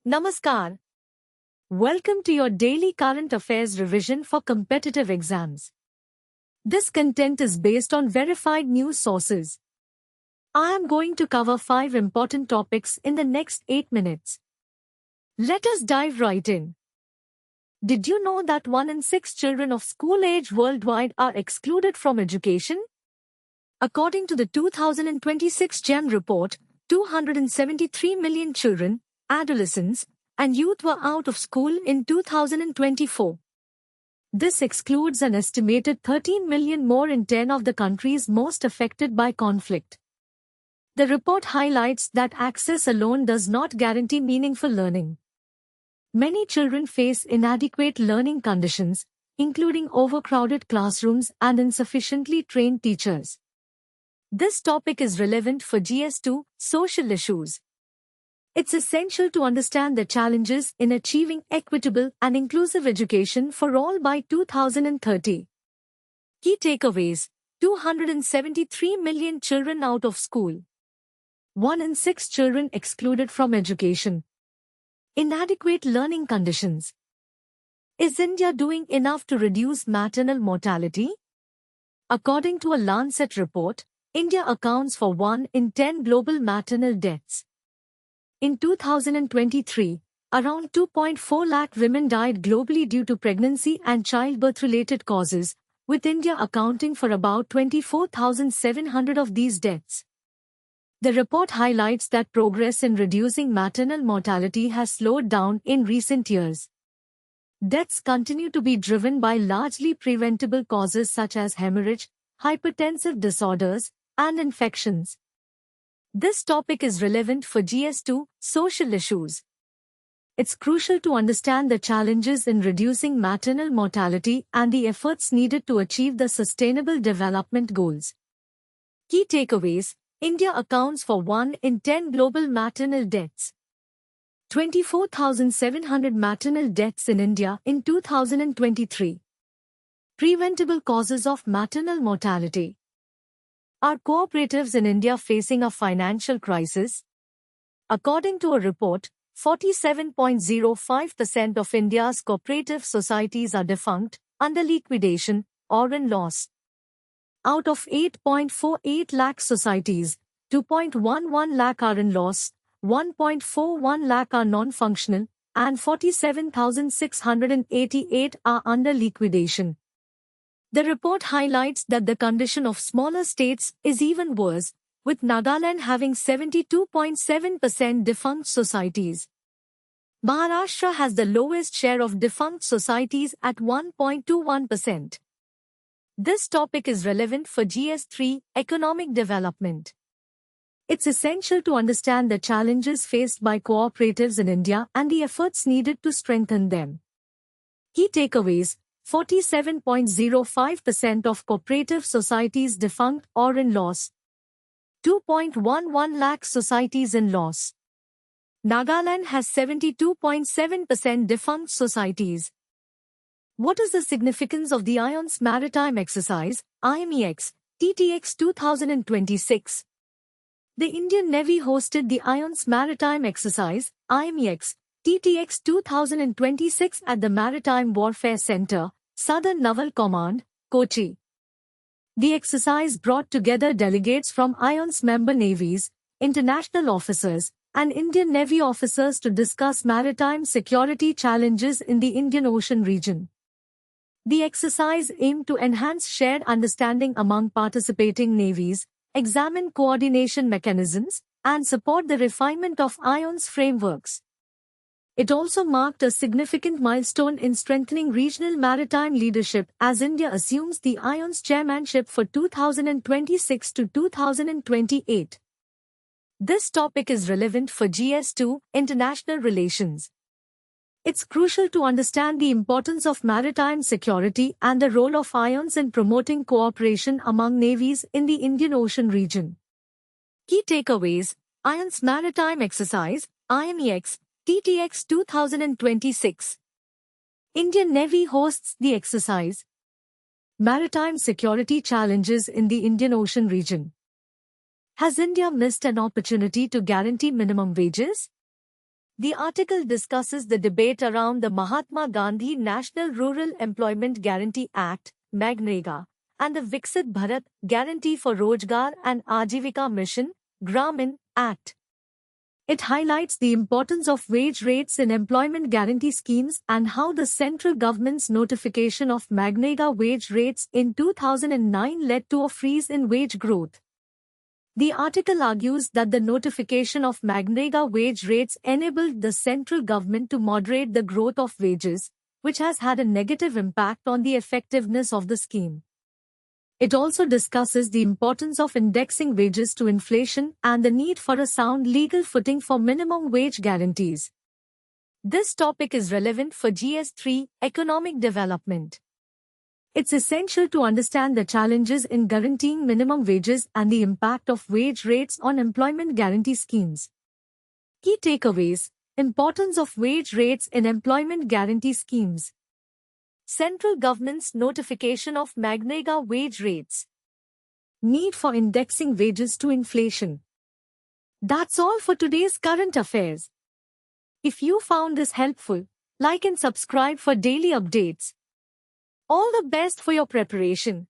Namaskar. Welcome to your daily current affairs revision for competitive exams. This content is based on verified news sources. I am going to cover 5 important topics in the next 8 minutes. Let us dive right in. Did you know that 1 in 6 children of school age worldwide are excluded from education? According to the 2026 GEM report, 273 million children, adolescents, and youth were out of school in 2024. This excludes an estimated 13 million more in 10 of the countries most affected by conflict. The report highlights that access alone does not guarantee meaningful learning. Many children face inadequate learning conditions, including overcrowded classrooms and insufficiently trained teachers. This topic is relevant for GS2, social issues. It's essential to understand the challenges in achieving equitable and inclusive education for all by 2030. Key takeaways: 273 million children out of school. 1 in 6 children excluded from education. Inadequate learning conditions. Is India doing enough to reduce maternal mortality? According to a Lancet report, India accounts for 1 in 10 global maternal deaths. In 2023, around 2.4 lakh women died globally due to pregnancy and childbirth-related causes, with India accounting for about 24,700 of these deaths. The report highlights that progress in reducing maternal mortality has slowed down in recent years. Deaths continue to be driven by largely preventable causes such as hemorrhage, hypertensive disorders, and infections. This topic is relevant for GS2, social issues. It's crucial to understand the challenges in reducing maternal mortality and the efforts needed to achieve the Sustainable Development Goals. Key takeaways: India accounts for 1 in 10 global maternal deaths. 24,700 maternal deaths in India in 2023. Preventable causes of maternal mortality. Are cooperatives in India facing a financial crisis? According to a report, 47.05% of India's cooperative societies are defunct, under liquidation, or in loss. Out of 8.48 lakh societies, 2.11 lakh are in loss, 1.41 lakh are non-functional, and 47,688 are under liquidation. The report highlights that the condition of smaller states is even worse, with Nagaland having 72.7% defunct societies. Maharashtra has the lowest share of defunct societies at 1.21%. This topic is relevant for GS3, economic development. It's essential to understand the challenges faced by cooperatives in India and the efforts needed to strengthen them. Key takeaways: 47.05% of cooperative societies defunct or in loss. 2.11 lakh societies in loss. Nagaland has 72.7% defunct societies. What is the significance of the IONS Maritime Exercise, IMEX, TTX 2026? The Indian Navy hosted the IONS Maritime Exercise, IMEX, TTX 2026 at the Maritime Warfare Center, Southern Naval Command, Kochi. The exercise brought together delegates from IONS member navies, international officers, and Indian Navy officers to discuss maritime security challenges in the Indian Ocean region. The exercise aimed to enhance shared understanding among participating navies, examine coordination mechanisms, and support the refinement of IONS frameworks. It also marked a significant milestone in strengthening regional maritime leadership as India assumes the IONS chairmanship for 2026 to 2028. This topic is relevant for GS2, international relations. It's crucial to understand the importance of maritime security and the role of IONS in promoting cooperation among navies in the Indian Ocean region. Key takeaways: IONS Maritime Exercise, IMEX, TTX 2026. Indian Navy hosts the exercise. Maritime security challenges in the Indian Ocean region. Has India missed an opportunity to guarantee minimum wages? The article discusses the debate around the Mahatma Gandhi National Rural Employment Guarantee Act, MGNREGA, and the Viksit Bharat Guarantee for Rojgar and Ajivika Mission, Gramin, Act. It highlights the importance of wage rates in employment guarantee schemes and how the central government's notification of MGNREGA wage rates in 2009 led to a freeze in wage growth. The article argues that the notification of MGNREGA wage rates enabled the central government to moderate the growth of wages, which has had a negative impact on the effectiveness of the scheme. It also discusses the importance of indexing wages to inflation and the need for a sound legal footing for minimum wage guarantees. This topic is relevant for GS3 economic development. It's essential to understand the challenges in guaranteeing minimum wages and the impact of wage rates on employment guarantee schemes. Key takeaways: importance of wage rates in employment guarantee schemes. Central government's notification of MGNREGA wage rates. Need for indexing wages to inflation. That's all for today's current affairs. If you found this helpful, like and subscribe for daily updates. All the best for your preparation.